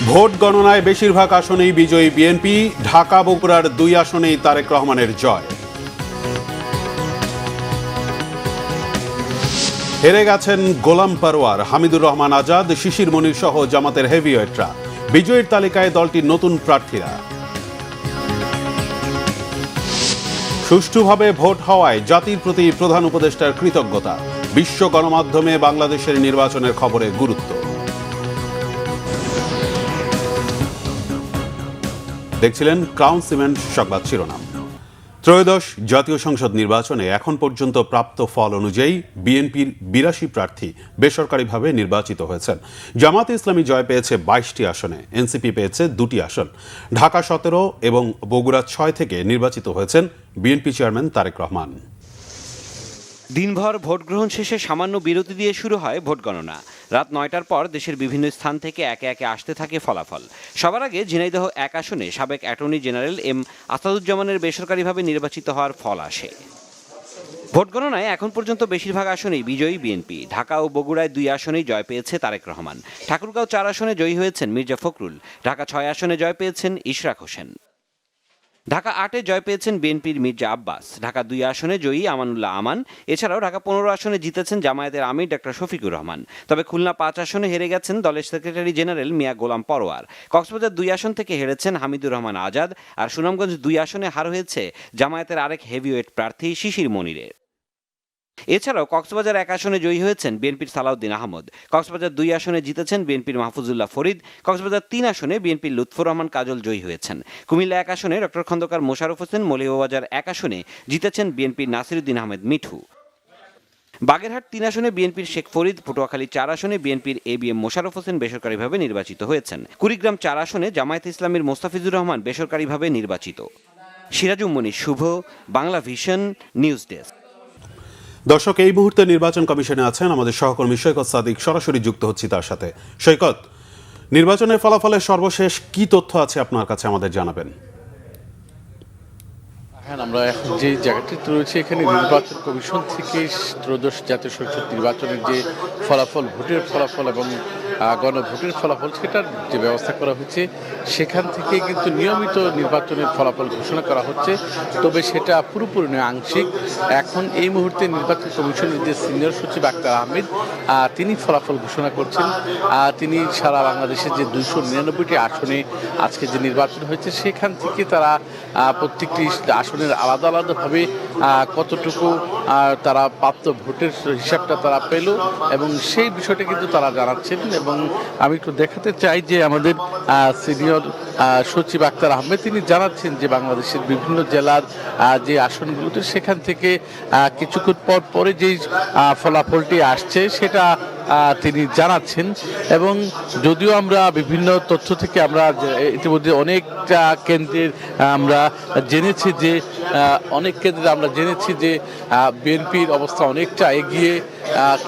Vote গণনায় বেশিরভাগ আসনেই বিজয়ী বিএনপি, ঢাকা বগুড়ার 2 আসনেই তারেক রহমানের জয়। হেরে গেছেন গোলাম পরোয়ার, হামিদুর রহমান আজাদ, শিশির মনির সহ জামাতের হেভিওয়েটরা। বিজয়ীর তালিকায় দলটির নতুন প্রার্থীরা। সুষ্ঠুভাবে ভোট হওয়ায় জাতির প্রতি প্রধান উপদেষ্টার কৃতজ্ঞতা। বিশ্ব গণমাধ্যমে বাংলাদেশের নির্বাচনের খবরে গুরুত্ব। দেখছিলেন ক্রাউন সিমেন্ট সংবাদ শিরোনাম। ত্রয়োদশ জাতীয় সংসদ নির্বাচনে এখন পর্যন্ত প্রাপ্ত ফল অনুযায়ী বিএনপির 82 প্রার্থী বেসরকারিভাবে নির্বাচিত হয়েছেন। জামাতে ইসলামী জয় পেয়েছে 22টি আসনে, এনসিপি পেয়েছে 2টি আসন। ঢাকা 17 এবং বগুড়া 6 থেকে নির্বাচিত হয়েছেন বিএনপি চেয়ারম্যান তারেক রহমান। দিনভর ভোট গ্রহণ শেষে সামান্য বিরতি দিয়ে শুরু হয় ভোট গণনা। রাত 9টার পর দেশের বিভিন্ন স্থান থেকে একে একে আসতে থাকে ফলাফল। সবার আগে ঝিনাইদহ 1 আসনে সাবেক অ্যাটর্নি জেনারেল এম আসাদুজ্জামানের বেসরকারিভাবে নির্বাচিত হওয়ার ফল আসে। ভোট গণনায় এখন পর্যন্ত বেশিরভাগ আসনেই বিজয়ী বিএনপি। ঢাকা ও বগুড়ায় 2 আসনেই জয় পেয়েছে তারেক রহমান। ঠাকুরগাঁও 4 আসনে জয়ী হয়েছেন মির্জা ফখরুল। ঢাকা 6 আসনে জয় পেয়েছেন ইশরাক হোসেন। ঢাকা 8-এ জয় পেয়েছেন বিএনপির মির্জা আব্বাস। ঢাকা 2 আসনে জয়ী আমানুল্লাহ আমান। এছাড়াও ঢাকা 15 আসনে জিতেছেন জামায়াতের আমির ডক্টর শফিকুর রহমান। তবে খুলনা 5 আসনে হেরে গেছেন দলের সেক্রেটারি জেনারেল মিয়া গোলাম পরোয়ার। কক্সবাজার 2 আসন থেকে হেরেছেন হামিদুর রহমান আজাদ। আর সুনামগঞ্জ 2 আসনে হার হয়েছে জামায়াতের আরেক হেভিওয়েট প্রার্থী শিশির মনিরের। এছাড়াও কক্সবাজার 1 আসনে জয়ী হয়েছেন বিএনপির সালাউদ্দিন আহমদ। কক্সবাজার 2 আসনে জিতেছেন বিএনপির মাহফুজুল্লাহ ফরিদ। কক্সবাজার 3 আসনে বিএনপির লুৎফর রহমান কাজল জয়ী হয়েছেন। কুমিল্লা 1 আসনে ডক্টর খন্দকার মোশাররফ হোসেন। মৌলভীবাজার 1 আসনে জিতেছেন বিএনপির নাসিরউদ্দিন আহমেদ মিঠু। বাগেরহাট 3 আসনে বিএনপির শেখ ফরিদ। পটুয়াখালী 4 আসনে বিএনপির এবিএম মোশাররফ হোসেন বেসরকারিভাবে নির্বাচিত হয়েছেন। কুড়িগ্রাম 4 আসনে জামায়াতে ইসলামীর মোস্তাফিজুর রহমান বেসরকারিভাবে নির্বাচিত। সিরাজুম মনির শুভ, বাংলা ভিশন, নিউজ ডেস্ক। দর্শক, এই মুহূর্তে নির্বাচন কমিশনে আছেন আমাদের সহকর্মী সৈকত সাদিক। সরাসরি যুক্ত হচ্ছি তার সাথে। সৈকত, নির্বাচনের ফলাফলের সর্বশেষ কি তথ্য আছে আপনার কাছে আমাদের জানাবেন? হ্যাঁ, আমরা এখন যে জায়গাটিতে রয়েছে এখানে নির্বাচন কমিশন থেকে ত্রয়োদশ জাতীয় সংসদ নির্বাচনের যে ফলাফল, ভোটের ফলাফল এবং গণভোটের ফলাফল, সেটার যে ব্যবস্থা করা হয়েছে সেখান থেকে কিন্তু নিয়মিত নির্বাচনের ফলাফল ঘোষণা করা হচ্ছে। তবে সেটা পুরোপুরি নয়, আংশিক। এখন এই মুহূর্তে নির্বাচন কমিশনের যে সিনিয়র সচিব আক্তার আহমেদ, তিনি ফলাফল ঘোষণা করছেন। তিনি সারা বাংলাদেশের যে 299টি আসনে আজকে যে নির্বাচন হয়েছে সেখান থেকে তারা প্রত্যেকটি আসনের আলাদা আলাদাভাবে কতটুকু তারা প্রাপ্ত ভোটের হিসাবটা তারা পেল এবং সেই বিষয়টা কিন্তু তারা জানাচ্ছেন। এবং আমি একটু দেখাতে চাই যে আমাদের সিনিয়র সচিব আক্তার আহমেদ তিনি জানাচ্ছেন যে বাংলাদেশের বিভিন্ন জেলার যে আসনগুলোতে সেখান থেকে কিছুক্ষণ পর পরে যেই ফলাফলটি আসছে সেটা তিনি জানাচ্ছেন। এবং যদিও আমরা বিভিন্ন তথ্য থেকে আমরা ইতিমধ্যে অনেকটা কেন্দ্রের আমরা জেনেছি যে বিএনপির অবস্থা অনেকটা এগিয়ে,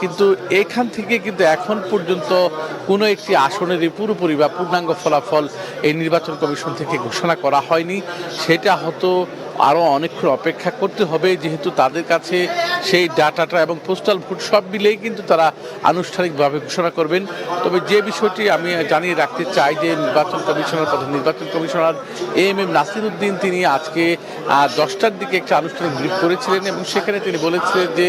কিন্তু এখান থেকে কিন্তু এখন পর্যন্ত কোনো একটি আসনেরই পুরোপুরি বা পূর্ণাঙ্গ ফলাফল এই নির্বাচন কমিশন থেকে ঘোষণা করা হয়নি। সেটা হয়তো আরও অনেকক্ষণ অপেক্ষা করতে হবে, যেহেতু তাদের কাছে সেই ডাটাটা এবং পোস্টাল ভোট সব মিলেই কিন্তু তারা আনুষ্ঠানিকভাবে ঘোষণা করবেন। তবে যে বিষয়টি আমি জানিয়ে রাখতে চাই যে প্রধান নির্বাচন কমিশনার এম নাসিরউদ্দিন তিনি আজকে 10টার দিকে একটা আনুষ্ঠানিক ব্রিফ করেছিলেন এবং সেখানে তিনি বলেছিলেন যে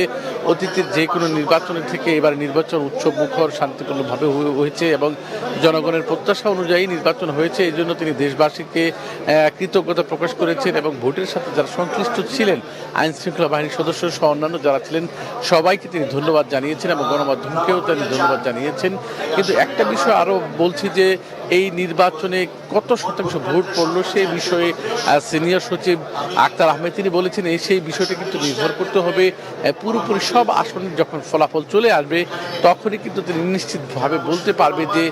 অতীতের যে কোনো নির্বাচনের থেকে এবার নির্বাচন উৎসব মুখর শান্তিপূর্ণভাবে হয়েছে এবং জনগণের প্রত্যাশা অনুযায়ী নির্বাচন হয়েছে। এই জন্য তিনি দেশবাসীকে কৃতজ্ঞতা প্রকাশ করেছেন এবং ভোটের সাথে যারা সংশ্লিষ্ট ছিলেন, আইন শৃঙ্খলা বাহিনীর সদস্য সহ অন্যান্য যারা ছিলেন, সবাইকে তিনি ধন্যবাদ জানিয়েছেন এবং গণমাধ্যমকেও তিনি ধন্যবাদ জানিয়েছেন। কিন্তু একটা বিষয় আরও বলছি যে এই নির্বাচনে কত শতাংশ ভোট পড়লো সেই বিষয়ে সিনিয়র সচিব আক্তার আহমেদ তিনি বলেছেন সেই বিষয়টা কিন্তু নির্ভর করতে হবে পুরোপুরি সব আসনের যখন ফলাফল চলে আসবে তখনই কিন্তু তিনি নিশ্চিতভাবে বলতে পারবে যে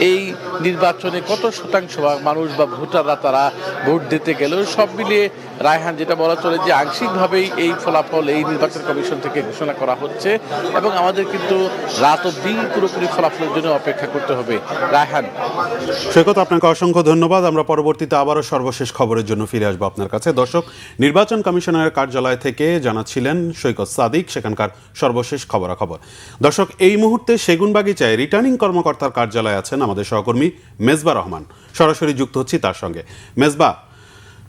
এই নির্বাচনে কত শতাংশ মানুষ বা ভোটাররা তারা ভোট দিতে গেল। সব মিলিয়ে রায়হান যেটা বলা চলে যে আংশিকভাবেই এই ফলাফল এই নির্বাচন কমিশন থেকে ঘোষণা করা হচ্ছে এবং আমাদের কিন্তু রাত অবধি পুরোপুরি ফলাফলের জন্য অপেক্ষা করতে হবে। রায়হান। সৈকত, আপনাকে অসংখ্য ধন্যবাদ। আমরা পরবর্তীতে আবারও সর্বশেষ খবরের জন্য ফিরে আসবো আপনার কাছে। দর্শক, নির্বাচন কমিশনারের কার্যালয় থেকে জানাচ্ছিলেন সৈকত সাদিক সেখানকার সর্বশেষ খবরাখবর। দর্শক, এই মুহূর্তে সেগুনবাগিচায় রিটার্নিং কর্মকর্তার কার্যালয়ে আছেন আমাদের সহকর্মী মেজবা রহমান। সরাসরি যুক্ত হচ্ছি তার সঙ্গে। মেজবা,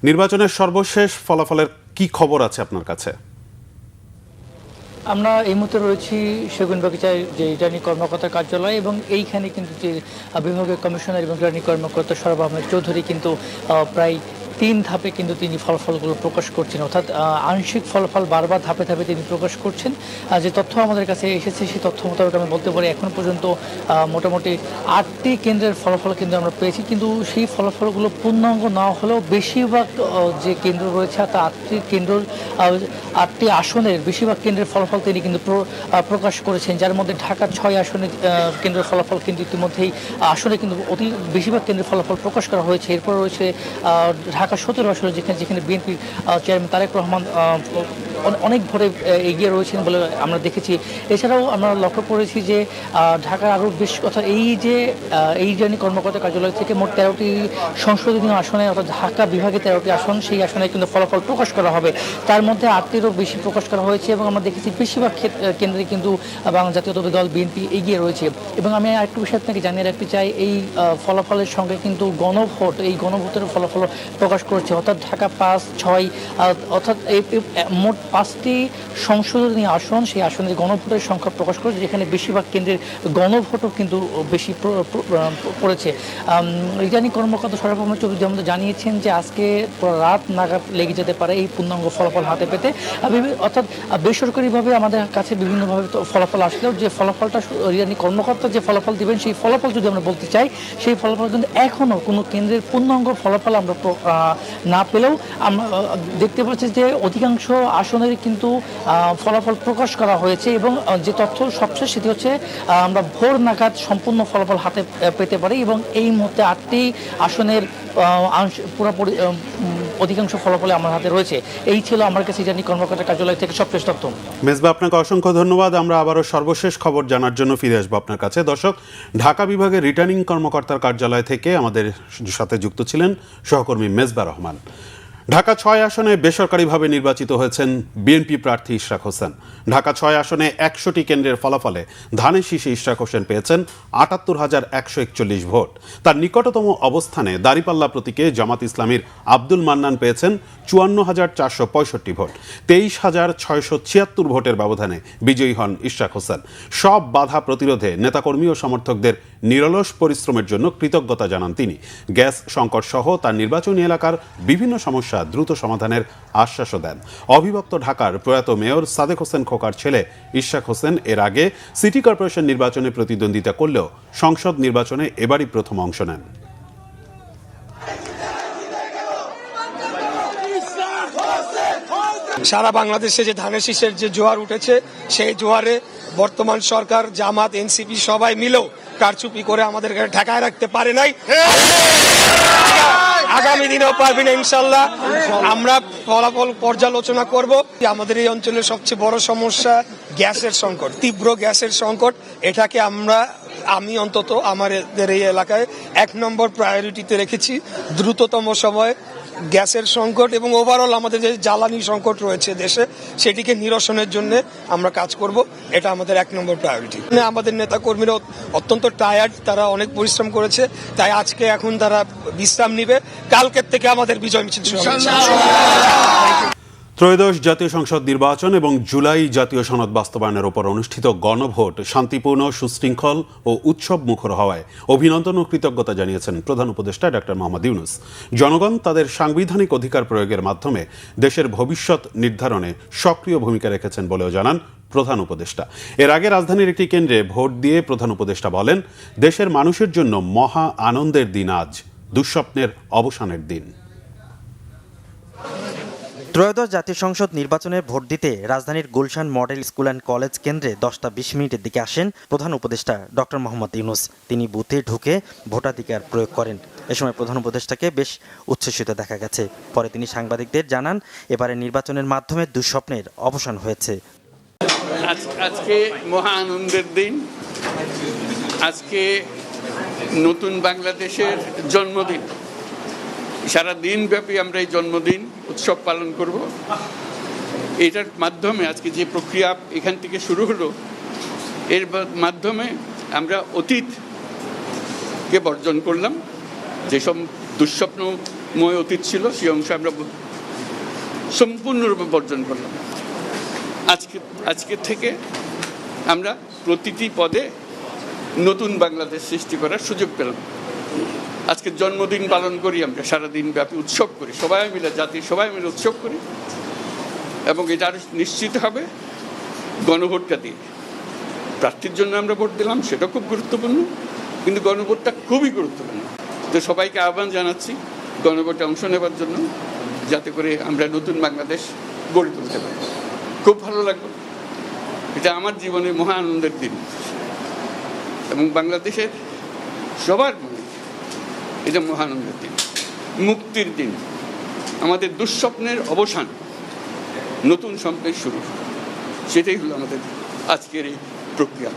নির্বাচনের সর্বশেষ ফলাফলের কি খবর আছে আপনার কাছে? আমরা এই মুহূর্তে রয়েছি সেগুনবাগিচায় যে রিটার্নিং কর্মকর্তার কার্যালয়, এবং এইখানে কিন্তু যে বিভাগীয় কমিশনার এবং রিটার্নিং কর্মকর্তা সরব আহমেদ চৌধুরী কিন্তু প্রায় 3 ধাপে কিন্তু তিনি ফলাফলগুলো প্রকাশ করছেন, অর্থাৎ আংশিক ফলাফল বারবার ধাপে ধাপে তিনি প্রকাশ করছেন। যে তথ্য আমাদের কাছে এসেছে সেই তথ্য মোতাবেক আমি বলতে পারি এখন পর্যন্ত মোটামুটি 8টি কেন্দ্রের ফলাফল কিন্তু আমরা পেয়েছি, কিন্তু সেই ফলাফলগুলো পূর্ণাঙ্গ না হলেও বেশিরভাগ যে কেন্দ্র রয়েছে তা 8টি কেন্দ্র 8টি আসনের বেশিরভাগ কেন্দ্রের ফলাফল তিনি কিন্তু প্রকাশ করেছেন, যার মধ্যে ঢাকা 6 আসনের কেন্দ্রের ফলাফল কিন্তু ইতিমধ্যেই আসনে কিন্তু বেশিরভাগ কেন্দ্রের ফলাফল প্রকাশ করা হয়েছে। এরপর রয়েছে ঢাকা 17 আসনে যেখানে বিএনপির চেয়ারম্যান তারেক রহমান অনেক ভোটে এগিয়ে রয়েছেন বলে আমরা দেখেছি। এছাড়াও আমরা লক্ষ্য করেছি যে ঢাকার আরও বেশ কথা এই রিটার্নিং কর্মকর্তা কার্যালয় থেকে মোট 13টি সংসদীয় আসনে, অর্থাৎ ঢাকা বিভাগে 13টি আসন, সেই আসনে কিন্তু ফলাফল প্রকাশ করা হবে। তার মধ্যে 8টিরও বেশি প্রকাশ করা হয়েছে, এবং আমরা দেখেছি বেশিরভাগ কেন্দ্রে কিন্তু বাংলা জাতীয়তাবাদী দল বিএনপি এগিয়ে রয়েছে। এবং আমি আরেকটু বিষয় আপনাকে জানিয়ে রাখতে চাই, এই ফলাফলের সঙ্গে কিন্তু গণভোটের ফলাফল প্রকাশ করেছে, অর্থাৎ ঢাকা 5, 6 অর্থাৎ মোট 5টি সংসদীয় আসন, সেই আসনের গণভোটের সংখ্যা প্রকাশ করেছে, যেখানে বেশিরভাগ কেন্দ্রের গণভোটও কিন্তু বেশি পড়েছে। রিটার্নিং কর্মকর্তা সরব আহমেদ চৌধুরী আমাদের জানিয়েছেন যে আজকে রাত নাগাদ লেগে যেতে পারে এই পূর্ণাঙ্গ ফলাফল হাতে পেতে, অর্থাৎ বেসরকারিভাবে আমাদের কাছে বিভিন্নভাবে ফলাফল আসলেও যে ফলাফলটা রিটার্নিং কর্মকর্তা যে ফলাফল দিবেন সেই ফলাফল যদি আমরা বলতে চাই, সেই ফলাফল কিন্তু এখনও কোনো কেন্দ্রের পূর্ণাঙ্গ ফলাফল আমরা না পেলেও আমরা দেখতে পাচ্ছি যে অধিকাংশ আসনেরই কিন্তু ফলাফল প্রকাশ করা হয়েছে, এবং যে তথ্য সবশেষ সেটি হচ্ছে আমরা ভোর নাগাদ সম্পূর্ণ ফলাফল হাতে পেতে পারি, এবং এই মুহূর্তে 8টি আসনের পুরোপুরি অধিকাংশ ফলাফলে আমার হাতে রয়েছে। এই ছিল আমার কাছে রিটার্নিং কর্মকর্তার কার্যালয় থেকে সবশেষ তথ্য। মেজবা, আপনাকে অসংখ্য ধন্যবাদ। আমরা আবারও সর্বশেষ খবর জানার জন্য ফিরে আসবো আপনার কাছে। দর্শক, ঢাকা বিভাগের রিটার্নিং কর্মকর্তার কার্যালয় থেকে আমাদের সাথে যুক্ত ছিলেন সহকর্মী মেজবা রহমান। ঢাকা 6 আসনে বেসরকারিভাবে নির্বাচিত হয়েছেন বিএনপি প্রার্থী ইশরাক হোসেন। ঢাকা 6 আসনে 100টি কেন্দ্রের ফলাফলে ধানের শীষে ইশরাক হোসেন পেয়েছেন ৭৮,১৪১ ভোট। তার নিকটতম অবস্থানে দাঁড়িপাল্লা প্রতীকে জামাত ইসলামীর আব্দুল মান্নান পেয়েছেন ৫৪,৪৬৫ ভোট। ২৩,৬৭৬ ভোটের ব্যবধানে বিজয়ী হন ইশরাক হোসেন। সব বাধা প্রতিরোধে নেতাকর্মী ও সমর্থকদের নিরলস পরিশ্রমের জন্য কৃতজ্ঞতা জানান তিনি। গ্যাস সংকট সহ তার নির্বাচনী এলাকার বিভিন্ন সমস্যা দ্রুত সমাধানের আশ্বাসও দেন। অবিভক্ত ঢাকার প্রয়াত মেয়র সাদেক হোসেন খোকার ছেলে ইশরাক হোসেন এর আগে সিটি কর্পোরেশন নির্বাচনে প্রতিদ্বন্দ্বিতা করলেও সংসদ নির্বাচনে এবারই প্রথম অংশ নেন। সারা বাংলাদেশে যে ধানের শীষের যে জোয়ার উঠেছে, সেই জোয়ারে বর্তমান সরকার, জামাত, এনসিপি সবাই মিলেও কারচুপি করে আমাদেরকে ঠেকায় রাখতে পারে নাই। আগামী দিনেও পারবে না ইনশাল্লাহ। আমরা ফলাফল পর্যালোচনা করব। আমাদের এই অঞ্চলের সবচেয়ে বড় সমস্যা গ্যাসের সংকট, তীব্র গ্যাসের সংকট। এটাকে আমি অন্তত আমাদের এই এলাকায় 1 নম্বর প্রায়োরিটিতে রেখেছি। দ্রুততম সময়ে গ্যাসের সংকট এবং ওভারঅল আমাদের যে জ্বালানি সংকট রয়েছে দেশে, সেটিকে নিরসনের জন্য আমরা কাজ করব। এটা আমাদের 1 নম্বর প্রায়োরিটি। আমাদের নেতা কর্মীরা অত্যন্ত টায়ার্ড, তারা অনেক পরিশ্রম করেছে, তাই আজকে এখন তারা বিশ্রাম নিবে। কালকের থেকে আমাদের বিজয় মিছিল শুরু হবে। ত্রয়োদশ জাতীয় সংসদ নির্বাচন এবং জুলাই জাতীয় সনদ বাস্তবায়নের উপর অনুষ্ঠিত গণভোট শান্তিপূর্ণ, সুশৃঙ্খল ও উৎসব মুখর হওয়ায় অভিনন্দন ও কৃতজ্ঞতা জানিয়েছেন প্রধান উপদেষ্টা ডক্টর মোহাম্মদ ইউনূস। জনগণ তাদের সাংবিধানিক অধিকার প্রয়োগের মাধ্যমে দেশের ভবিষ্যৎ নির্ধারণে সক্রিয় ভূমিকা রেখেছেন বলেও জানান প্রধান উপদেষ্টা। এর আগে রাজধানীর একটি কেন্দ্রে ভোট দিয়ে প্রধান উপদেষ্টা বলেন, দেশের মানুষের জন্য মহা আনন্দের দিন আজ, দুঃস্বপ্নের অবসানের দিন। ত্রয়োদশ জাতীয় সংসদ নির্বাচনের ভোট দিতে রাজধানীর Gulshan model school and college কেন্দ্রে 10টা 20 মিনিটের দিকে আসেন প্রধান উপদেষ্টা ডক্টর মোহাম্মদ ইউনূস। তিনি বুথে ঢুকে ভোটাধিকার প্রয়োগ করেন। এ সময় প্রধান উপদেষ্টাকে বেশ উচ্ছ্বসিত দেখা গেছে। পরে তিনি সাংবাদিকদের জানান, এবারে নির্বাচনের মাধ্যমে দুঃস্বপ্নের অবসান হয়েছে। আজকে মহা আনন্দের দিন। আজকে নতুন বাংলাদেশের জন্মদিন, সারা দিন ব্যাপী আমরা এই জন্মদিন উৎসব পালন করব। এটার মাধ্যমে আজকে যে প্রক্রিয়া এখান থেকে শুরু হলো, এর মাধ্যমে আমরা অতীতকে বর্জন করলাম। যেসব দুঃস্বপ্নময় অতীত ছিল সেই অংশ আমরা সম্পূর্ণরূপে বর্জন করলাম। আজকে থেকে আমরা প্রতিটি পদে নতুন বাংলাদেশ সৃষ্টি করার সুযোগ পেলাম। আজকে জন্মদিন পালন করি, আমরা সারাদিন ব্যাপী উৎসব করি, সবাই মিলে, জাতির সবাই মিলে উৎসব করি, এবং এটা আরো নিশ্চিত হবে গণভোটটা দিয়ে। প্রার্থীর জন্য আমরা ভোট দিলাম, সেটা খুব গুরুত্বপূর্ণ, কিন্তু গণভোটটা খুবই গুরুত্বপূর্ণ। তো সবাইকে আহ্বান জানাচ্ছি গণভোটে অংশ নেবার জন্য, যাতে করে আমরা নতুন বাংলাদেশ গড়ে তুলতে পারি। খুব ভালো লাগবে, এটা আমার জীবনে মহা আনন্দের দিন, এবং বাংলাদেশের সবার মনে এটা মহানন্দের দিন, মুক্তির দিন, আমাদের দুঃস্বপ্নের অবসান, নতুন স্বপ্নের শুরু। সেটাই হলো আমাদের আজকের এই প্রক্রিয়া।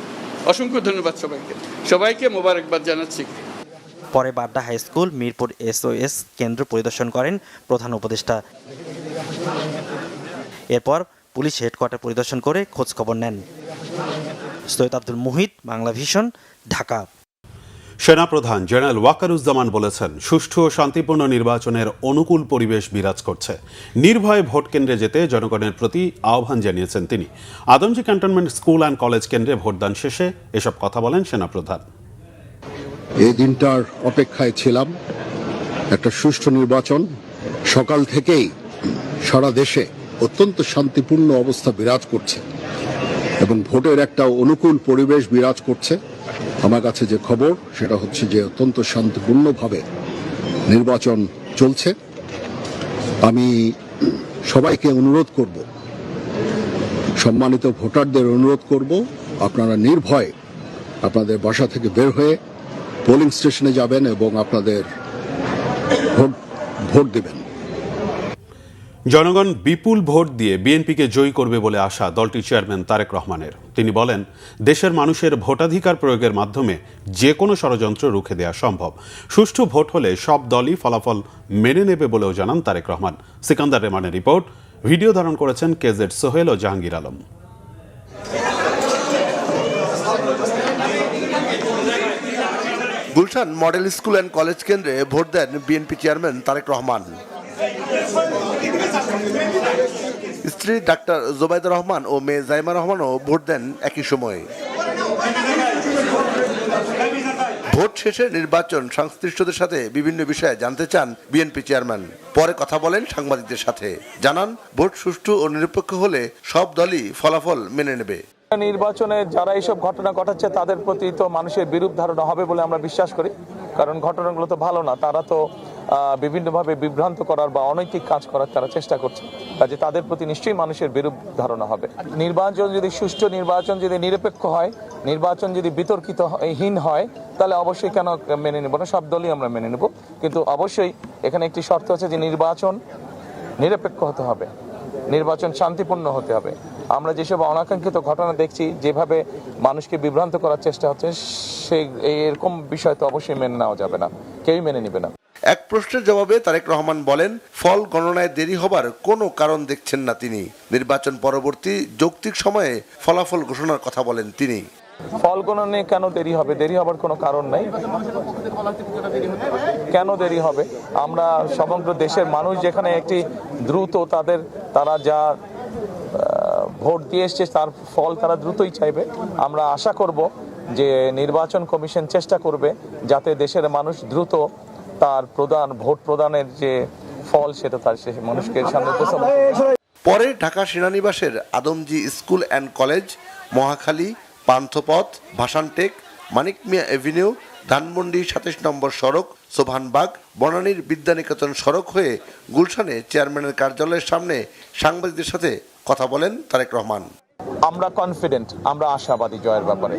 অসংখ্য ধন্যবাদ সবাইকে মোবারকবাদ জানাচ্ছি। পরে Badda high school, Mirpur SOS কেন্দ্র পরিদর্শন করেন প্রধান উপদেষ্টা। এরপর পুলিশ হেডকোয়ার্টার পরিদর্শন করে খোঁজ খবর নেন। সৈয়দ আব্দুল মুহিত, বাংলা ভিশন, ঢাকা। সেনাপ্রধান জেনারেল ওয়াকারুজ্জামান বলেছেন, সুষ্ঠু ও শান্তিপূর্ণ নির্বাচনের অনুকূল পরিবেশ বিরাজ করছে। নির্ভয়ে ভোট কেন্দ্রে যেতে জনগণের প্রতি আহ্বান জানিয়েছেন তিনি। Adamjee cantonment school and college কেন্দ্রে ভোটদান শেষে এসব কথা বলেন সেনাপ্রধান। এই দিনটার অপেক্ষায় ছিলাম, একটা সুষ্ঠু নির্বাচন। সকাল থেকেই সারা দেশে অত্যন্ত শান্তিপূর্ণ অবস্থা বিরাজ করছে এবং ভোটের একটা অনুকূল পরিবেশ বিরাজ করছে। আমার কাছে যে খবর সেটা হচ্ছে যে অত্যন্ত শান্তিপূর্ণভাবে নির্বাচন চলছে। আমি সবাইকে অনুরোধ করব, সম্মানিত ভোটারদের অনুরোধ করব, আপনারা নির্ভয়ে আপনাদের বাসা থেকে বের হয়ে পোলিং স্টেশনে যাবেন এবং আপনাদের ভোট দেবেন। জনগণ বিপুল ভোট দিয়ে বিএনপিকে জয়ী করবে বলে আশা দলটির চেয়ারম্যান তারেক রহমানের। তিনি বলেন, দেশের মানুষের ভোটাধিকার প্রয়োগের মাধ্যমে যে কোনো ষড়যন্ত্র রুখে দেওয়া সম্ভব। সুষ্ঠু ভোট হলে সব দলই ফলাফল মেনে নেবে বলেও জানান তারেক রহমান। সিকান্দার রেমানের রিপোর্ট। ভিডিও ধারণ করেছেন KZ সোহেল ও Jahangir Alam. Gulshan model school and college কেন্দ্রে ভোট দেন বিএনপি চেয়ারম্যান তারেক রহমান। স্ত্রী ডাক্তার জোবাইদা রহমান ও মেয়ে জাইমা রহমানও ভোট দেন একই সময়ে। ভোট শেষে নির্বাচন সংশ্লিষ্টদের সাথে বিভিন্ন বিষয়ে জানতে চান বিএনপি চেয়ারম্যান। পরে কথা বলেন সাংবাদিকদের সাথে, জানান ভোট সুষ্ঠু ও নিরপেক্ষ হলে সব দলই ফলাফল মেনে নেবে। নির্বাচনে যারা এইসব ঘটনা ঘটাচ্ছে তাদের প্রতি তো মানুষের বিরূপ ধারণা হবে বলে আমরা বিশ্বাস করি, কারণ ঘটনাগুলো তো ভালো না। তারা তো বিভিন্নভাবে বিভ্রান্ত করার বা অনৈতিক কাজ করার তারা চেষ্টা করছে, কাজে তাদের প্রতি নিশ্চয়ই মানুষের বিরূপ ধারণা হবে। নির্বাচন যদি সুষ্ঠু, নির্বাচন যদি নিরপেক্ষ হয়, নির্বাচন যদি বিতর্কিতহীন হয়, তাহলে অবশ্যই কেন মেনে নেব না, সব দলই আমরা মেনে নেব। কিন্তু অবশ্যই এখানে একটি শর্ত আছে যে নির্বাচন নিরপেক্ষ হতে হবে, নির্বাচন শান্তিপূর্ণ হতে হবে। আমরা যেসব অনাকাঙ্ক্ষিত ঘটনা দেখছি, যেভাবে মানুষকে বিভ্রান্ত করার চেষ্টা হচ্ছে, সেই এরকম বিষয় তো অবশ্যই মেনে নেওয়া যাবে না, কেউই মেনে নেবে না। এক প্রশ্নের জবাবে তারেক রহমান বলেন, ফল গণনায় দেরি হবার কোনো কারণ দেখছেন না তিনি। নির্বাচন পরবর্তী যৌক্তিক সময়ে ফলাফল ঘোষণার কথা বলেন তিনি। ফল গণনায় কেন দেরি হবে? দেরি হবার কোনো কারণ নাই। কেন দেরি হবে? আমরা সমগ্র দেশের মানুষ যেখানে একটি দ্রুত তারা যা ভোট দিয়ে এসছে তার ফল তারা দ্রুতই চাইবে। আমরা আশা করব যে নির্বাচন কমিশন চেষ্টা করবে যাতে দেশের মানুষ দ্রুত তার ভোট প্রদানের যে ফল সেটা তার মানুষকে সামনে উপস্থাপন করবে। পরে ঢাকা সেনানিবাসের Adamjee school and college, Mohakhali, Panthapath, Bhashantek, Manik Mia avenue, Dhanmondi 27 নম্বর সড়ক, সোভানবাগ, বনানীর বিদ্যানিকেতন সড়ক হয়ে গুলশানে চেয়ারম্যানের কার্যালয়ের সামনে সাংবাদিকদের সাথে কথা বলেন তারেক রহমান। আমরা কনফিডেন্ট, আমরা আশাবাদী জয়ের ব্যাপারে।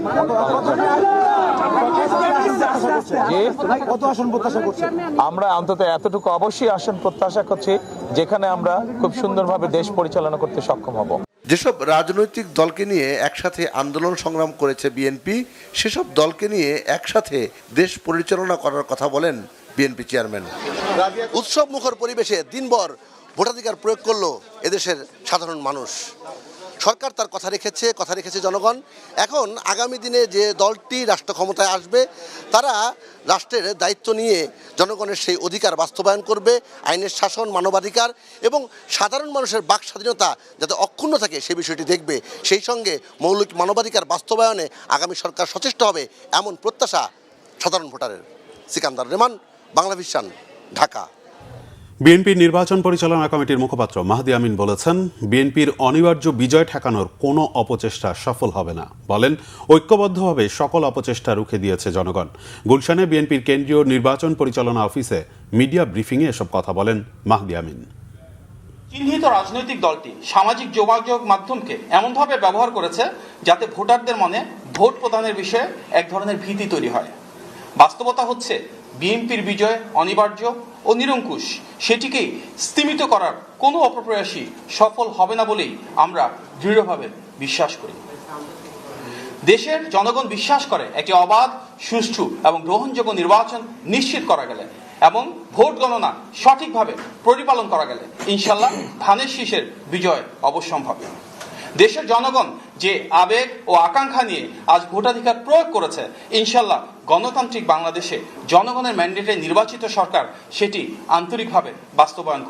আমরা অন্তত এতটুকু অবশ্যই আসন প্রত্যাশা করছি যেখানে আমরা খুব সুন্দরভাবে দেশ পরিচালনা করতে সক্ষম হব। যেসব রাজনৈতিক দলকে নিয়ে একসাথে আন্দোলন সংগ্রাম করেছে বিএনপি, সেসব দলকে নিয়ে একসাথে দেশ পরিচালনা করার কথা বলেন বিএনপি চেয়ারম্যান। উৎসব মুখর পরিবেশে দিনভর ভোটাধিকার প্রয়োগ করলো এদেশের সাধারণ মানুষ। সরকার তার কথা রেখেছে জনগণ। এখন আগামী দিনে যে দলটি রাষ্ট্র ক্ষমতায় আসবে তারা রাষ্ট্রের দায়িত্ব নিয়ে জনগণের সেই অধিকার বাস্তবায়ন করবে, আইনের শাসন, মানবাধিকার এবং সাধারণ মানুষের বাক স্বাধীনতা যাতে অক্ষুণ্ণ থাকে সে বিষয়টি দেখবে। সেই সঙ্গে মৌলিক মানবাধিকার বাস্তবায়নে আগামী সরকার সচেষ্ট হবে এমন প্রত্যাশা সাধারণ ভোটারের। সিকান্দার রেমান, বাংলাভিশন, ঢাকা। বিএনপির নির্বাচন পরিচালনা কমিটির মুখপাত্র মাহদি আমিন বলেছেন, বিএনপির অনিবার্য বিজয় ঠেকানোর কোনো অপচেষ্টা সফল হবে না। বলেন, ঐক্যবদ্ধভাবে সকল অপচেষ্টা রুখে দিয়েছে জনগণ। গুলশানে বিএনপির কেন্দ্রীয় নির্বাচন পরিচালনা অফিসে মিডিয়া ব্রিফিংয়ে এসব কথা বলেন মাহদি আমিন। চিহ্নিত রাজনৈতিক দলটি সামাজিক যোগাযোগ মাধ্যমকে এমনভাবে ব্যবহার করেছে যাতে ভোটারদের মনে ভোট প্রদানের বিষয়ে এক ধরনের ভীতি তৈরি হয়। বাস্তবতা হচ্ছে বিএনপির বিজয় অনিবার্য ও নিরঙ্কুশ। সেটিকেই স্তিমিত করার কোনো অপপ্রয়াসই সফল হবে না বলেই আমরা দৃঢ়ভাবে বিশ্বাস করি। দেশের জনগণ বিশ্বাস করে একটি অবাধ, সুষ্ঠু এবং গ্রহণযোগ্য নির্বাচন নিশ্চিত করা গেলে এবং ভোট গণনা সঠিকভাবে পরিপালন করা গেলে ইনশাল্লাহ ধানের শীষের বিজয় অবশ্যম্ভাবী। দেশের জনগণ যে আবেগ ও আকাঙ্ক্ষা নিয়ে আজ ভোটাধিকার প্রয়োগ করেছে, ইনশাল্লাহ গণতান্ত্রিক বাংলাদেশে জনগণের ম্যান্ডেটে নির্বাচিত সরকার সেটি আন্তরিকভাবে বাস্তবায়ন।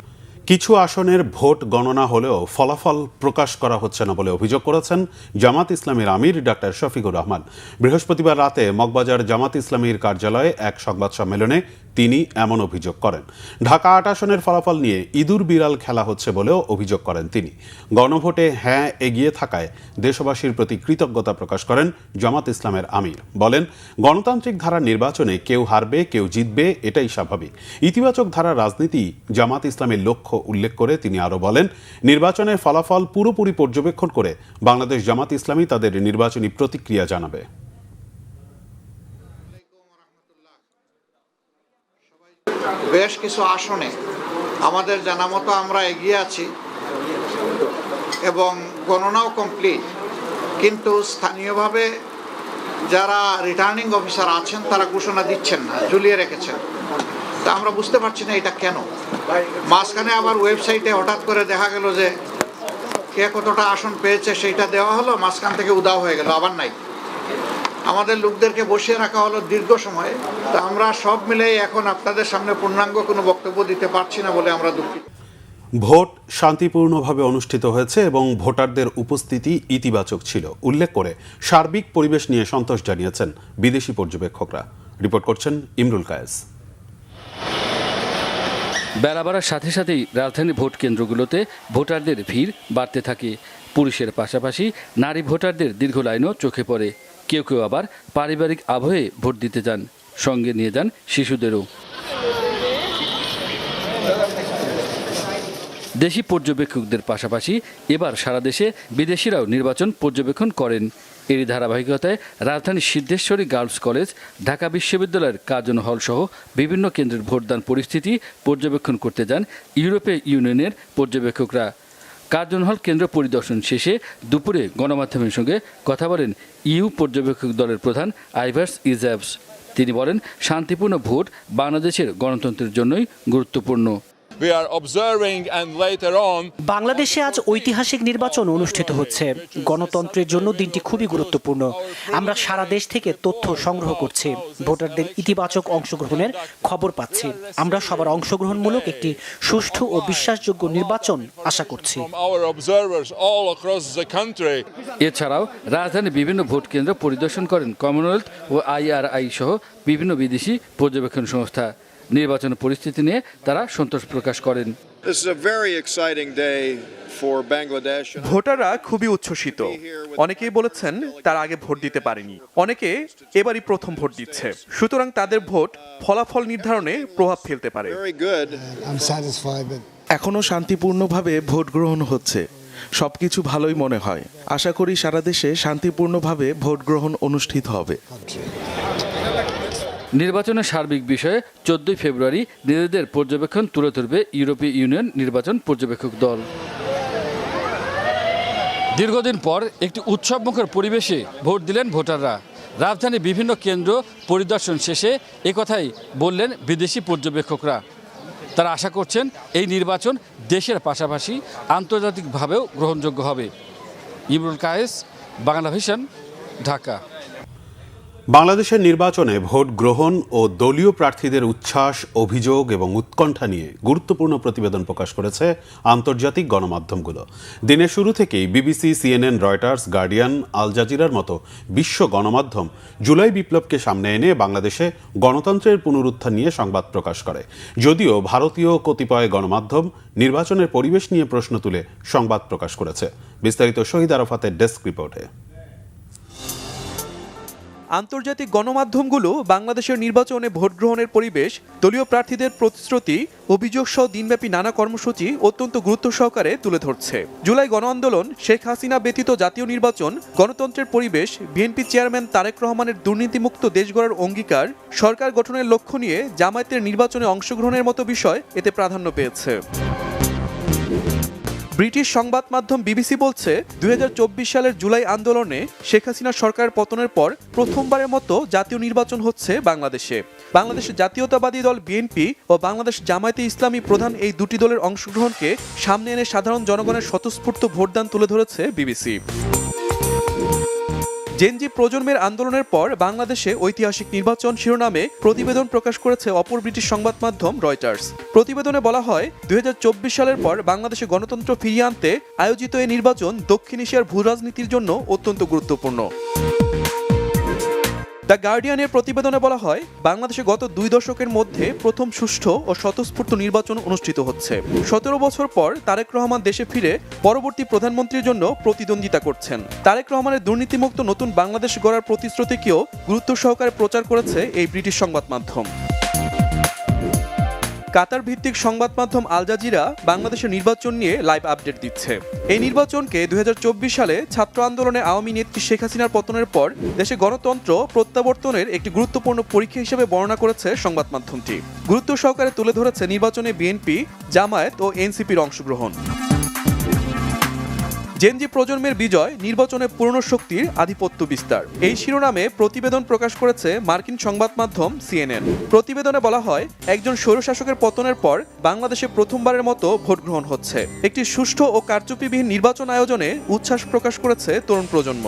কিছু আসনের ভোট গণনা হলেও ফলাফল প্রকাশ করা হচ্ছে না বলে অভিযোগ করেছেন জামাত ইসলামীর আমির ডাক্তার শফিকুর রহমান। বৃহস্পতিবার রাতে মগবাজার জামাত ইসলামীর কার্যালয়ে এক সংবাদ সম্মেলনে তিনি এমন অভিযোগ করেন। ঢাকা ৮ আসনের ফলাফল নিয়ে ইঁদুর বিড়াল খেলা হচ্ছে বলেও অভিযোগ করেন তিনি। গণভোটে হ্যাঁ এগিয়ে থাকায় দেশবাসীর প্রতি কৃতজ্ঞতা প্রকাশ করেন জামাত ইসলামের আমির। বলেন, গণতান্ত্রিক ধারার নির্বাচনে কেউ হারবে কেউ জিতবে, এটাই স্বাভাবিক। ইতিবাচক ধারার রাজনীতি জামাত ইসলামের লক্ষ্য উল্লেখ করে তিনি আরও বলেন, নির্বাচনের ফলাফল পুরোপুরি পর্যবেক্ষণ করে বাংলাদেশ জামাত ইসলামী তাদের নির্বাচনী প্রতিক্রিয়া জানাবে। বেশ কিছু আসনে আমাদের জানা মতো আমরা এগিয়ে আছি এবং গণনাও কমপ্লিট, কিন্তু স্থানীয়ভাবে যারা রিটার্নিং অফিসার আছেন তারা ঘোষণা দিচ্ছেন না, ঝুলিয়ে রেখেছেন। তা আমরা বুঝতে পারছি না এটা কেন। মাঝখানে আবার ওয়েবসাইটে হঠাৎ করে দেখা গেল যে কে কতটা আসন পেয়েছে সেইটা দেওয়া হলো, মাঝখান থেকে উধাও হয়ে গেল, আবার নাই। আমাদের লোকদেরকে বসিয়ে রাখা হলো দীর্ঘ সময়। তা আমরা সব মিলেই এখন আপনাদের সামনে পূর্ণাঙ্গ কোনো বক্তব্য দিতে পারছি না বলে আমরা দুঃখিত। ভোট শান্তিপূর্ণভাবে অনুষ্ঠিত হয়েছে এবং ভোটারদের উপস্থিতি ইতিবাচক ছিল উল্লেখ করে সার্বিক পরিবেশ নিয়ে সন্তোষ জানিয়েছেন বিদেশি পর্যবেক্ষকরা। রিপোর্ট করছেন ইমরুল কায়েস। বেলা বাড়ার সাথে সাথেই রাজধানী ভোট কেন্দ্রগুলোতে ভোটারদের ভিড় বাড়তে থাকে। পুরুষের পাশাপাশি নারী ভোটারদের দীর্ঘ লাইনও চোখে পড়ে। কেউ কেউ আবার পারিবারিক আবহে ভোট দিতে যান, সঙ্গে নিয়ে যান শিশুদেরও। দেশি পর্যবেক্ষকদের পাশাপাশি এবার সারা দেশে বিদেশিরাও নির্বাচন পর্যবেক্ষণ করেন। এরই ধারাবাহিকতায় রাজধানীর সিদ্ধেশ্বরী গার্লস কলেজ, ঢাকা বিশ্ববিদ্যালয়ের কার্জন হল সহ বিভিন্ন কেন্দ্রের ভোটদান পরিস্থিতি পর্যবেক্ষণ করতে যান ইউরোপীয় ইউনিয়নের পর্যবেক্ষকরা। কার্জন হল কেন্দ্র পরিদর্শন শেষে দুপুরে গণমাধ্যমের সঙ্গে কথা বলেন ইউ পর্যবেক্ষক দলের প্রধান আইভার্স ইজাবস। তিনি বলেন, শান্তিপূর্ণ ভোট বাংলাদেশের গণতন্ত্রের জন্যই গুরুত্বপূর্ণ। বাংলাদেশে আজ ঐতিহাসিক নির্বাচন অনুষ্ঠিত হচ্ছে। গণতন্ত্রের জন্য দিনটি খুবই গুরুত্বপূর্ণ। আমরা সারা দেশ থেকে তথ্য সংগ্রহ করছি, ভোটারদের ইতিবাচক অংশগ্রহণের খবর পাচ্ছি। আমরা সবার অংশগ্রহণমূলক একটি সুষ্ঠু ও বিশ্বাসযোগ্য নির্বাচন আশা করছি। এছাড়াও রাজধানী বিভিন্ন ভোট কেন্দ্র পরিদর্শন করেন কমনওয়েলথ ও IRI সহ বিভিন্ন বিদেশি পর্যবেক্ষণ সংস্থা। নির্বাচন পরিস্থিতি নিয়ে তারা সন্তোষ প্রকাশ করেন। ভোটাররা খুবই উচ্ছ্বসিত। অনেকেই বলেছেন তারা আগে ভোট দিতে পারেনি, অনেকে এবারই প্রথম ভোট দিচ্ছে। সুতরাং তাদের ভোট ফলাফল নির্ধারণে প্রভাব ফেলতে পারে। এখনো শান্তিপূর্ণভাবে ভোট গ্রহণ হচ্ছে, সবকিছু ভালোই মনে হয়। আশা করি সারা দেশে শান্তিপূর্ণভাবে ভোট গ্রহণ অনুষ্ঠিত হবে। নির্বাচনের সার্বিক বিষয়ে 14 ফেব্রুয়ারি নিজেদের পর্যবেক্ষণ তুলে ধরবে ইউরোপীয় ইউনিয়ন নির্বাচন পর্যবেক্ষক দল। দীর্ঘদিন পর একটি উৎসবমুখর পরিবেশে ভোট দিলেন ভোটাররা। রাজধানীর বিভিন্ন কেন্দ্র পরিদর্শন শেষে একথাই বললেন বিদেশি পর্যবেক্ষকরা। তারা আশা করছেন এই নির্বাচন দেশের পাশাপাশি আন্তর্জাতিকভাবেও গ্রহণযোগ্য হবে। ইমরুল কায়েস, বাংলা ভিশন, ঢাকা। বাংলাদেশের নির্বাচনে ভোট গ্রহণ ও দলীয় প্রার্থীদের উচ্ছ্বাস, অভিযোগ এবং উৎকণ্ঠা নিয়ে গুরুত্বপূর্ণ প্রতিবেদন প্রকাশ করেছে আন্তর্জাতিক গণমাধ্যমগুলো। দিনের শুরু থেকেই বিবিসি, সিএনএন, রয়টার্স, গার্ডিয়ান, আল জাজিরার মতো বিশ্ব গণমাধ্যম জুলাই বিপ্লবকে সামনে এনে বাংলাদেশে গণতন্ত্রের পুনরুত্থান নিয়ে সংবাদ প্রকাশ করে। যদিও ভারতীয় কতিপয় গণমাধ্যম নির্বাচনের পরিবেশ নিয়ে প্রশ্ন তুলে সংবাদ প্রকাশ করেছে। বিস্তারিত শহীদ আরাফাতের ডেস্ক রিপোর্টে। আন্তর্জাতিক গণমাধ্যমগুলো বাংলাদেশের নির্বাচনে ভোট গ্রহণের পরিবেশ, দলীয় প্রার্থীদের প্রতিশ্রুতি, অভিযোগ সহ দিনব্যাপী নানা কর্মসূচি অত্যন্ত গুরুত্ব সহকারে তুলে ধরছে। জুলাই গণ আন্দোলন, শেখ হাসিনা ব্যতীত জাতীয় নির্বাচন, গণতন্ত্রের পরিবেশ, বিএনপি চেয়ারম্যান তারেক রহমানের দুর্নীতিমুক্ত দেশ গড়ার অঙ্গীকার, সরকার গঠনের লক্ষ্য নিয়ে জামায়াতের নির্বাচনে অংশগ্রহণের মতো বিষয় এতে প্রাধান্য পেয়েছে। ব্রিটিশ সংবাদ মাধ্যম বিবিসি বলছে, 2024 সালের জুলাই আন্দোলনে শেখ হাসিনা সরকার পতনের পর প্রথমবারের মতো জাতীয় নির্বাচন হচ্ছে বাংলাদেশে। বাংলাদেশের জাতীয়তাবাদী দল বিএনপি ও বাংলাদেশ জামায়াতে ইসলামী প্রধান এই দুটি দলের অংশগ্রহণকে সামনে এনে সাধারণ জনগণের স্বতঃস্ফূর্ত ভোটদান তুলে ধরেছে বিবিসি। জেনজি প্রজন্মের আন্দোলনের পর বাংলাদেশে ঐতিহাসিক নির্বাচন শিরোনামে প্রতিবেদন প্রকাশ করেছে অপর ব্রিটিশ সংবাদ মাধ্যম রয়টার্স। প্রতিবেদনে বলা হয়, 2024 সালের পর বাংলাদেশে গণতন্ত্র ফিরিয়ে আনতে আয়োজিত এই নির্বাচন দক্ষিণ এশিয়ার ভূরাজনীতির জন্য অত্যন্ত গুরুত্বপূর্ণ। দ্য গার্ডিয়ানের প্রতিবেদনে বলা হয়, বাংলাদেশে গত 2 দশকের মধ্যে প্রথম সুষ্ঠু ও স্বতঃস্ফূর্ত নির্বাচন অনুষ্ঠিত হচ্ছে। 17 বছর পর তারেক রহমান দেশে ফিরে পরবর্তী প্রধানমন্ত্রীর জন্য প্রতিদ্বন্দ্বিতা করছেন। তারেক রহমানের দুর্নীতিমুক্ত নতুন বাংলাদেশ গড়ার প্রতিশ্রুতিকেও গুরুত্ব সহকারে প্রচার করেছে এই ব্রিটিশ সংবাদ মাধ্যম। কাতার ভিত্তিক সংবাদ মাধ্যম আল জাজিরা বাংলাদেশের নির্বাচন নিয়ে লাইভ আপডেট দিচ্ছে। এই নির্বাচনকে 2024 সালে ছাত্র আন্দোলনে আওয়ামী নেত্রী শেখ হাসিনার পতনের পর দেশে গণতন্ত্র প্রত্যাবর্তনের একটি গুরুত্বপূর্ণ পরীক্ষা হিসেবে বর্ণনা করেছে সংবাদ মাধ্যমটি। গুরুত্ব সহকারে তুলে ধরেছে নির্বাচনে বিএনপি, জামায়াত ও এনসিপির অংশগ্রহণ। জেনজি প্রজন্মের বিজয়, নির্বাচনে পুরনো শক্তির আধিপত্য বিস্তার, এই শিরোনামে প্রতিবেদন প্রকাশ করেছে মার্কিন সংবাদ মাধ্যম সিএনএন। প্রতিবেদনে বলা হয়, একজন স্বৈরশাসকের পতনের পর বাংলাদেশে প্রথমবারের মতো ভোট গ্রহণ হচ্ছে। একটি সুষ্ঠু ও কারচুপিবিহীন নির্বাচন আয়োজনে উচ্ছ্বাস প্রকাশ করেছে তরুণ প্রজন্ম।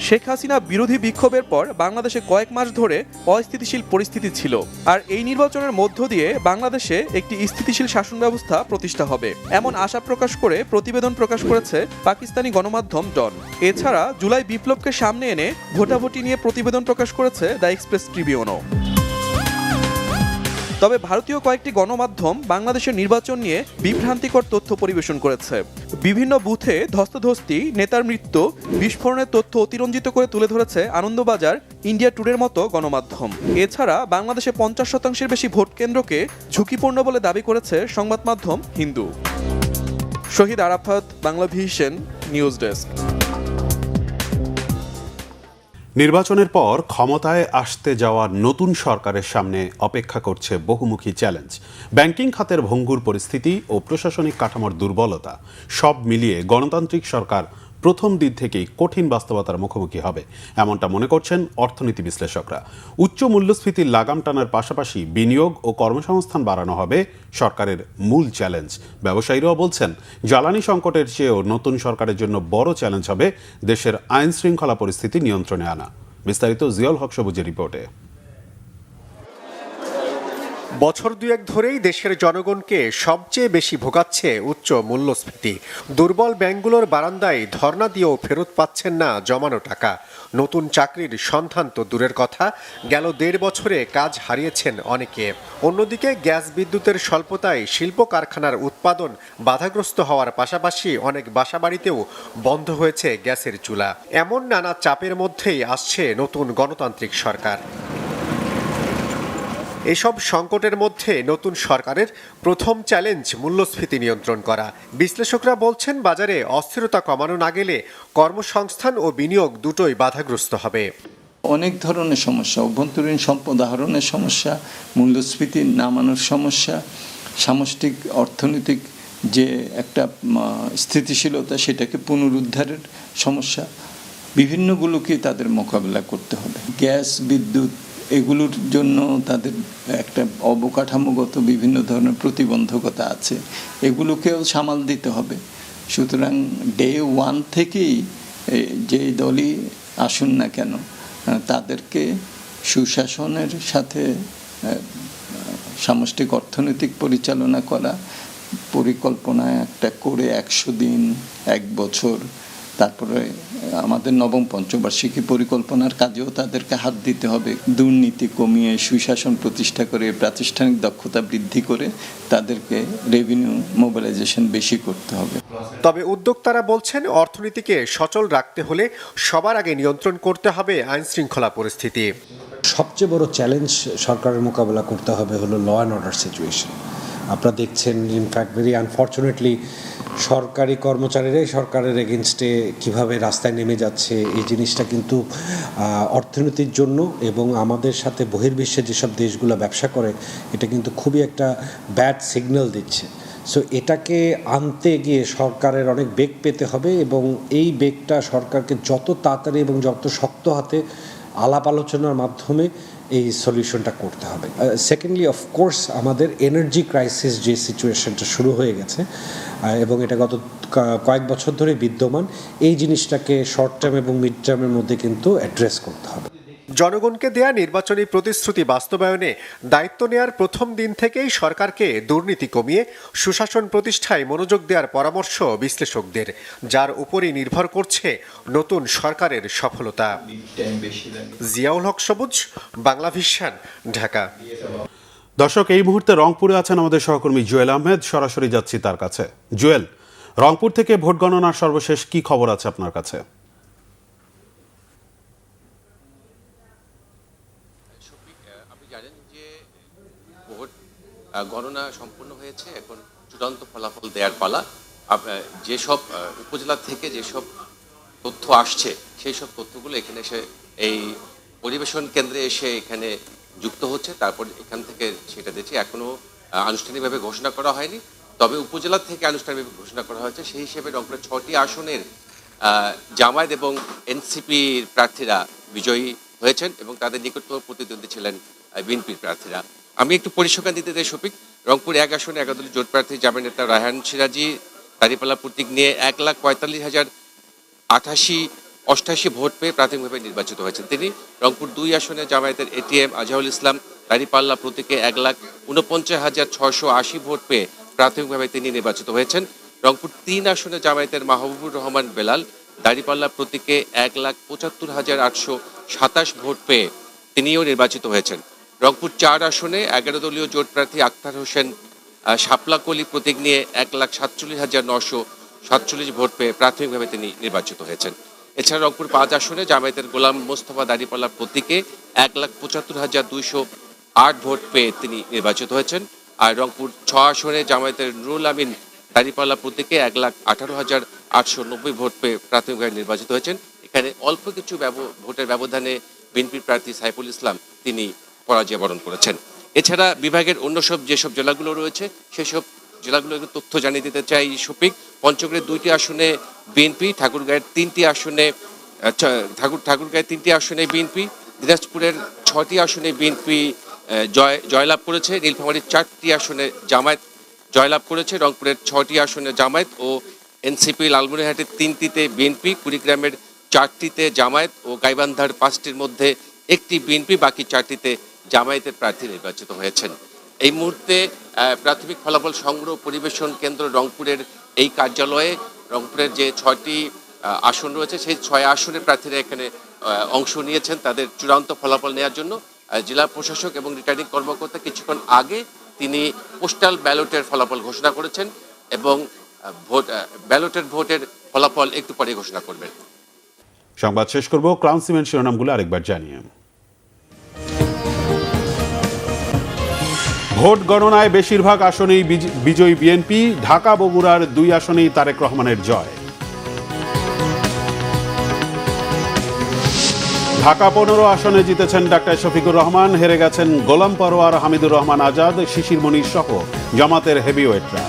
শেখ হাসিনা বিরোধী বিক্ষোভের পর বাংলাদেশে কয়েক মাস ধরে অস্থিতিশীল পরিস্থিতি ছিল, আর এই নির্বাচনের মধ্য দিয়ে বাংলাদেশে একটি স্থিতিশীল শাসন ব্যবস্থা প্রতিষ্ঠা হবে এমন আশা প্রকাশ করে প্রতিবেদন প্রকাশ করেছে পাকিস্তানি গণমাধ্যম ডন। এছাড়া জুলাই বিপ্লবকে সামনে এনে ভোটাভুটি নিয়ে প্রতিবেদন প্রকাশ করেছে দ্য এক্সপ্রেস ট্রিবিউনও। তবে ভারতীয় কয়েকটি গণমাধ্যম বাংলাদেশের নির্বাচন নিয়ে বিভ্রান্তিকর তথ্য পরিবেশন করেছে। বিভিন্ন বুথে ধস্তাধস্তি, নেতার মৃত্যু, বিস্ফোরণের তথ্য অতিরঞ্জিত করে তুলে ধরেছে আনন্দবাজার, ইন্ডিয়া টুডের মতো গণমাধ্যম। এছাড়া বাংলাদেশে 50% বেশি ভোট কেন্দ্রকে ঝুঁকিপূর্ণ বলে দাবি করেছে সংবাদ মাধ্যম Hindu. Shahid Arafat, Bangla vision, news desk. নির্বাচনের পর ক্ষমতায় আসতে যাওয়া নতুন সরকারের সামনে অপেক্ষা করছে বহুমুখী চ্যালেঞ্জ। ব্যাংকিং খাতের ভঙ্গুর পরিস্থিতি ও প্রশাসনিক কাঠামোর দুর্বলতা, সব মিলিয়ে গণতান্ত্রিক সরকার প্রথম দিন থেকেই কঠিন বাস্তবতার মুখোমুখি হবে, এমনটা মনে করছেন অর্থনীতি বিশ্লেষকরা। উচ্চ মূল্যস্ফীতির লাগাম টানার পাশাপাশি বিনিয়োগ ও কর্মসংস্থান বাড়ানো হবে সরকারের মূল চ্যালেঞ্জ। ব্যবসায়ীরাও বলছেন, জ্বালানি সংকটের চেয়েও নতুন সরকারের জন্য বড় চ্যালেঞ্জ হবে দেশের আইন শৃঙ্খলা পরিস্থিতি নিয়ন্ত্রণে আনা। বিস্তারিত জিয়াউল হক সবুজের রিপোর্টে। বছর দুয়েক ধরেই দেশের জনগণকে সবচেয়ে বেশি ভোগাচ্ছে উচ্চ মূল্যস্ফীতি। দুর্বল ব্যাংকগুলোর বারান্দায় ধর্ণা দিয়েও ফেরত পাচ্ছেন না জমানো টাকা। নতুন চাকরির সন্ধান তো দূরের কথা, গেল 1.5 বছরে কাজ হারিয়েছেন অনেকে। অন্যদিকে গ্যাস বিদ্যুতের স্বল্পতায় শিল্প কারখানার উৎপাদন বাধাগ্রস্ত হওয়ার পাশাপাশি অনেক বাসাবাড়িতেও বন্ধ হয়েছে গ্যাসের চুলা। এমন নানা চাপের মধ্যেই আসছে নতুন গণতান্ত্রিক সরকার। এসব সংকটের মধ্যে নতুন সরকারের প্রথম চ্যালেঞ্জ মূল্যস্ফীতি নিয়ন্ত্রণ করা। বিশ্লেষকরা বলছেন, বাজারে অস্থিরতা কমানো না গেলে কর্মসংস্থান ও বিনিয়োগ দুটোই বাধাগ্রস্ত হবে। অনেক ধরনের সমস্যা, অভ্যন্তরীণ সম্পদ আহরণের সমস্যা, মূল্যস্ফীতি নামানোর সমস্যা, সামষ্টিক অর্থনৈতিক যে একটা স্থিতিশীলতা, সেটাকে পুনরুদ্ধারের সমস্যা, বিভিন্নগুলোকে তাদের মোকাবেলা করতে হবে। গ্যাস, বিদ্যুৎ, এগুলোর জন্য তাদের একটা অবকাঠামোগত বিভিন্ন ধরনের প্রতিবন্ধকতা আছে, এগুলোকেও সামাল দিতে হবে। সুতরাং ডে ওয়ান থেকেই যে দলই আসুন না কেন তাদেরকে সুশাসনের সাথে সামষ্টিক অর্থনৈতিক পরিচালনা করা, পরিকল্পনা একটা করে 100 দিন, 1 বছর, তারপরে আমাদের নবম পঞ্চবার্ষিকী পরিকল্পনার কাজেও তাদেরকে হাত দিতে হবে। দুর্নীতি কমিয়ে সুশাসন প্রতিষ্ঠা করে প্রাতিষ্ঠানিক দক্ষতা বৃদ্ধি করে তাদেরকে রেভিনিউ মোবিলাইজেশন বেশি করতে হবে। তবে উদ্যোক্তারা বলছেন, অর্থনীতিকে সচল রাখতে হলে সবার আগে নিয়ন্ত্রণ করতে হবে আইন শৃঙ্খলা পরিস্থিতি। সবচেয়ে বড় চ্যালেঞ্জ সরকারের মোকাবেলা করতে হবে হলো ল অ্যান্ড অর্ডার সিচুয়েশন। আপনারা দেখছেন, ইনফ্যাক্ট ভেরি আনফর্চুনেটলি সরকারি কর্মচারীরাই সরকারের এগেনস্টে কিভাবে রাস্তায় নেমে যাচ্ছে, এই জিনিসটা কিন্তু অর্থনীতির জন্য এবং আমাদের সাথে বহির্বিশ্বে যেসব দেশগুলো ব্যবসা করে এটা কিন্তু খুবই একটা ব্যাড সিগন্যাল দিচ্ছে। সো এটাকে আনতে গিয়ে সরকারের অনেক বেগ পেতে হবে এবং এই বেগটা সরকারকে যত তাড়াতাড়ি এবং যত শক্ত হাতে আলাপ আলোচনার মাধ্যমে এই সলিউশনটা করতে হবে। সেকেন্ডলি, অফকোর্স আমাদের এনার্জি ক্রাইসিস যে সিচুয়েশনটা শুরু হয়ে গেছে এবং এটা গত কয়েক বছর ধরে বিদ্যমান, এই জিনিসটাকে শর্ট টার্ম এবং মিড টার্মের মধ্যে কিন্তু অ্যাড্রেস করতে হবে। জনগণকে দেয়া নির্বাচনী প্রতিশ্রুতি বাস্তবায়নে দায়িত্ব নেয়ার প্রথম দিন থেকেই সরকারকে দুর্নীতি কমিয়ে সুশাসন প্রতিষ্ঠায় মনোযোগ দেওয়ার পরামর্শ বিশ্লেষকদের, যার উপরই নির্ভর করছে নতুন সরকারের সফলতা। জিয়াউল হক সবুজ, বাংলাভিশন, ঢাকা। দর্শক, এই মুহূর্তে রংপুরে আছেন আমাদের সহকর্মী জুয়েল আহমেদ। সরাসরি যাচ্ছি তার কাছে। জুয়েল, রংপুর থেকে ভোট গণনার সর্বশেষ কি খবর আছে আপনার কাছে? গণনা সম্পূর্ণ হয়েছে, এখন চূড়ান্ত ফলাফল দেওয়ার পালা। যেসব উপজেলা থেকে যেসব তথ্য আসছে সেই সব তথ্যগুলো এখানে এসে এই পরিবেশন কেন্দ্রে এসে এখানে যুক্ত হচ্ছে, তারপর এখান থেকে সেটা দিচ্ছে। এখনো আনুষ্ঠানিকভাবে ঘোষণা করা হয়নি, তবে উপজেলা থেকে আনুষ্ঠানিকভাবে ঘোষণা করা হয়েছে। সেই হিসেবে রংপুরের 6টি আসনের জামায়াত এবং এনসিপির প্রার্থীরা বিজয়ী হয়েছেন এবং তাদের নিকটতম প্রতিদ্বন্দ্বী ছিলেন বিএনপির প্রার্থীরা। আমি একটু পরিসংখ্যান দিতে চাই শফিক। রংপুর 1 আসনে 11 দলীয় জোট প্রার্থী জামায়াত নেতা রায়হান সিরাজি দাঁড়িপাল্লা প্রতীক নিয়ে 1,45,088 ভোট পেয়ে প্রাথমিকভাবে নির্বাচিত হয়েছেন তিনি। রংপুর 2 আসনে জামায়াতের এটিএম আজহারুল ইসলাম দাঁড়িপাল্লা প্রতীকে 1,49,680 ভোট পেয়ে প্রাথমিকভাবে তিনি নির্বাচিত হয়েছেন। রংপুর 3 আসনে জামায়াতের মাহবুবুর রহমান বেলাল দাঁড়িপাল্লা প্রতীকে 1,75,827 ভোট পেয়ে তিনিও নির্বাচিত হয়েছেন। রংপুর 4 আসনে 11 দলীয় জোট প্রার্থী আক্তার হোসেন শাপলাকলি প্রতীক নিয়ে 1,47,947 ভোট পেয়ে প্রাথমিকভাবে তিনি নির্বাচিত হয়েছেন। এছাড়া রংপুর 5 আসনে জামায়াতের গোলাম মোস্তফা দাঁড়িপাল্লা প্রতীকে 1,75,208 ভোট পেয়ে তিনি নির্বাচিত হয়েছেন। আর রংপুর 6 আসনে জামায়াতের নুরুল আমিন দাঁড়িপাল্লা প্রতীকে 1,18,890 ভোট পেয়ে প্রাথমিকভাবে নির্বাচিত হয়েছেন। এখানে অল্প কিছু ভোটের ব্যবধানে বিএনপি প্রার্থী সাইফুল ইসলাম তিনি পরাজয় বরণ করেছেন। এছাড়া বিভাগের অন্য যেসব জেলাগুলো রয়েছে সেসব জেলাগুলোর তথ্য জানিয়ে দিতে চাই শফিক। পঞ্চগড়ের 2টি আসনে বিএনপি, ঠাকুরগাঁয়ের 3টি আসনে বিএনপি, দিনাজপুরের 6টি আসনে বিএনপি জয়লাভ করেছে। নীলফামারীর 4টি আসনে জামায়াত জয়লাভ করেছে। রংপুরের 6টি আসনে জামায়াত ও এনসিপি, লালমনিরহাটের 3টিতে বিএনপি, কুড়িগ্রামের 4টিতে জামায়াত ও গাইবান্ধার 5টির মধ্যে 1টি বিএনপি, বাকি 4টিতে জামায়াতের প্রার্থী নির্বাচিত হয়েছেন। এই মুহূর্তে প্রাথমিক ফলাফল সংগ্রহ পরিবেশন কেন্দ্র রংপুরের এই কার্যালয়ে রংপুরের যে 6টি আসন রয়েছে সেই 6 আসনের প্রার্থীরা এখানে অংশ নিয়েছেন তাদের চূড়ান্ত ফলাফল নেওয়ার জন্য। জেলা প্রশাসক এবং রিটার্নিং কর্মকর্তা কিছুক্ষণ আগে তিনি পোস্টাল ব্যালটের ফলাফল ঘোষণা করেছেন এবং ভোটের ফলাফল একটু পরে ঘোষণা করবেন। সংবাদ শেষ করব ক্রাউন সিমেন্ট শিরোনামগুলো আরেকবার জানিয়ে। ভোট গণনায় বেশিরভাগ আসনেই বিজয়ী বিএনপি, ঢাকা বগুড়ার 2 আসনেই তারেক রহমানের জয়। ঢাকা 15 আসনে জিতেছেন ডাক্তার শফিকুর রহমান, হেরে গেছেন গোলাম পরোয়ার, হামিদুর রহমান আজাদ, শিশির মনির সহ জামাতের হেভিওয়েটরা।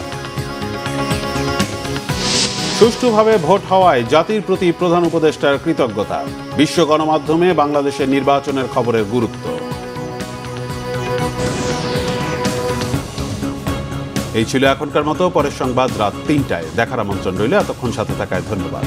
সুষ্ঠুভাবে ভোট হওয়ায় জাতির প্রতি প্রধান উপদেষ্টার কৃতজ্ঞতা। বিশ্ব গণমাধ্যমে বাংলাদেশের নির্বাচনের খবরের গুরুত্ব। এই ছিল এখনকার মতো। পরের সংবাদ রাত ৩টায় দেখার আমন্ত্রণ রইল। এতক্ষণ সাথে থাকায় ধন্যবাদ।